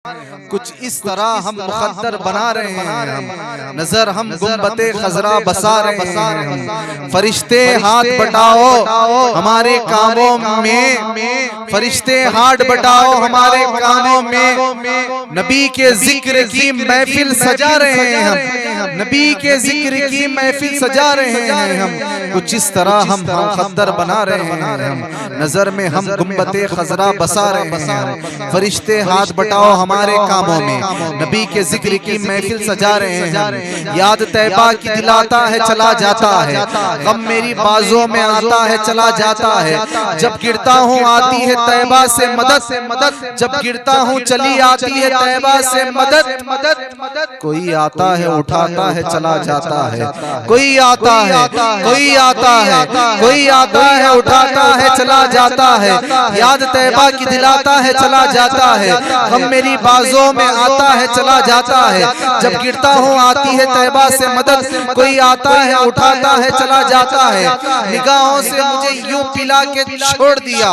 कुछ इस तरह हम मुकद्दर बना रहे हैं, नजर हम गुंबते खजरा बसा रहे हैं। फरिश्ते हाथ बटाओ हमारे कामों में, फरिश्ते हाथ बटाओ हमारे कामों में। नबी के जिक्र की महफिल सजा रहे हैं हम, नबी के जिक्र की महफिल सजा रहे हैं हम। कुछ इस तरह हम मुकद्दर बना रहे हैं, हम नजर में हम गुंबते खजरा बसा रहे हैं। फरिश्ते हाथ बटाओ हमारे कामों में, नबी के जिक्र की महफिल सजा रहे हैं। याद तैबा की दिलाता है चला जाता है, गम मेरी बाजों में आता है चला जाता है। जब गिरता हूँ आती है तैबा से मदद, जब गिरता हूँ चली आती है तैबा से मदद। कोई आता है उठाता है चला जाता है, कोई आता है, कोई आता है, कोई आता है उठाता है चला जाता है। याद तैबा की दिलाता है चला जाता है, गम मेरी बाजों में आता है चला जाता है। जब गिरता हूँ आती है तैबा से मदद, कोई आता है उठाता है चला जाता है। निगाहों से मुझे यूं पिला के छोड़ दिया,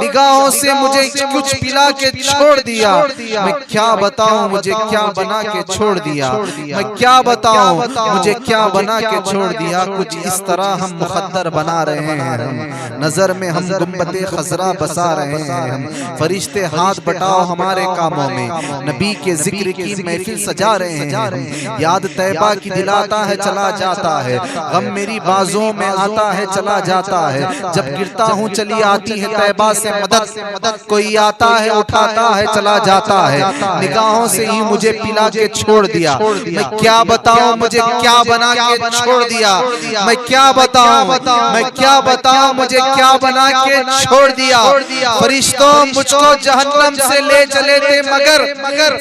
निगाहों से मुझे कुछ पिला के छोड़ दिया। मैं क्या बताऊं मुझे क्या बना के छोड़ दिया, मैं क्या बताऊं मुझे क्या बना के छोड़ दिया। कुछ इस तरह हम मुकद्दर बना रहे हैं, नजर में हम गुंबते खजरा बसा रहे हैं। हम फरिश्ते हाथ बटाओ हमारे कामों में, नबी के जिक्र की महफिल सजा रहे हैं। याद तैबा की दिलाता है चला जाता है, गम मेरी बाजों में आता है चला जाता है। जब गिरता हूँ चली आती है तैबा से मदद, कोई आता है उठाता है चला जाता है। निगाहों से ही मुझे पिला के छोड़ दिया, मैं क्या बताऊं मुझे क्या बना के छोड़ दिया। मैं क्या बताऊं, मैं क्या बताऊं मुझे क्या बना के छोड़ दिया। फरिश्तों मुझको जहन्नम से ले चले थे मगर,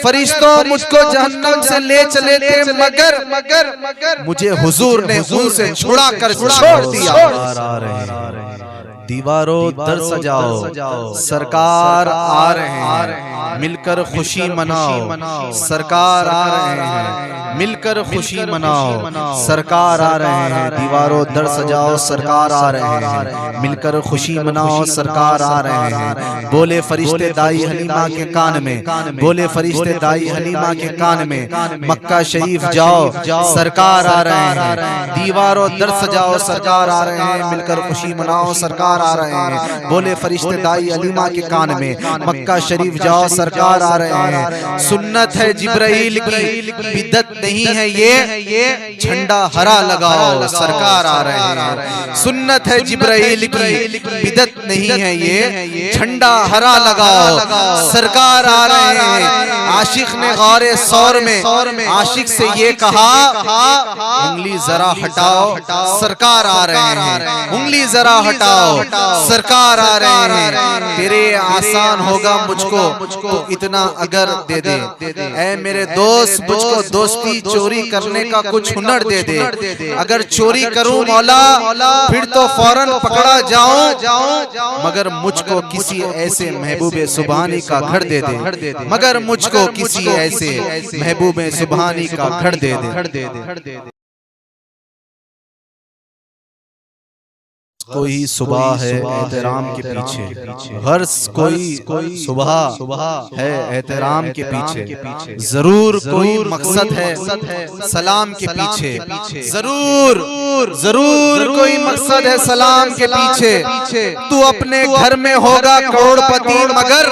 फरिश्तों मुझको जहन्नम से ले चले थे मगर मुझे हुजूर ने उनसे छुड़ा कर छोड़ दिया। दीवारों दर सजाओ सरकार आ रहे हैं, मिलकर खुशी मनाओ सरकार आ रहे हैं, मिलकर खुशी मनाओ सरकार आ रहे हैं। दीवारों दर सजाओ सरकार आ रहे हैं, मिलकर खुशी मनाओ सरकार आ रहे हैं। बोले फरिश्ते दाई हलीमा के कान में, बोले फरिश्ते दाई हलीमा के कान में, मक्का शरीफ जाओ सरकार आ रहे हैं। दीवारों दर सजाओ सरकार आ रहे हैं, मिलकर खुशी मनाओ सरकार आ रहे हैं। बोले फरिश्ते दाई हलीमा के कान में, मक्का शरीफ जाओ सरकार आ रहे हैं। सुन्नत है जिब्राइल की बिदत नहीं है ये, झंडा हरा लगाओ सरकार आ रहे हैं। सुन्नत है जिब्राइल की बिदत नहीं है ये, झंडा हरा लगाओ सरकार आ रहे हैं। आशिक ने गौरे सौर में आशिक से ये कहा, उंगली जरा हटाओ सरकार आ रहे हैं, उंगली जरा हटाओ सरकार आ रहे हैं। तेरे आसान होगा मुझको तो इतना अगर दे दे, ऐ मेरे दोस्त मुझको दोस्ती चोरी करने का कुछ हुनर दे दे। अगर चोरी करूं मौला फिर तो फौरन पकड़ा जाऊं, मगर मुझको किसी ऐसे महबूबे सुबहानी का घर दे दे, मगर मुझको किसी ऐसे महबूबे सुबहानी का घर दे दे। कोई सुबह है एहतराम के पीछे, हर कोई सुबह है एहतराम के पीछे। जरूर कोई मकसद है सलाम के पीछे, जरूर जरूर कोई मकसद है सलाम के पीछे। तू अपने घर में होगा करोड़पति मगर,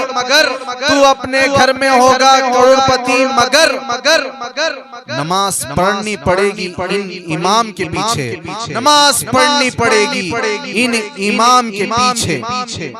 तू अपने घर में होगा करोड़पति मगर नमाज पढ़नी पड़ेगी इन इमाम के पीछे, नमाज पढ़नी पड़ेगी इन इमाम के पीछे।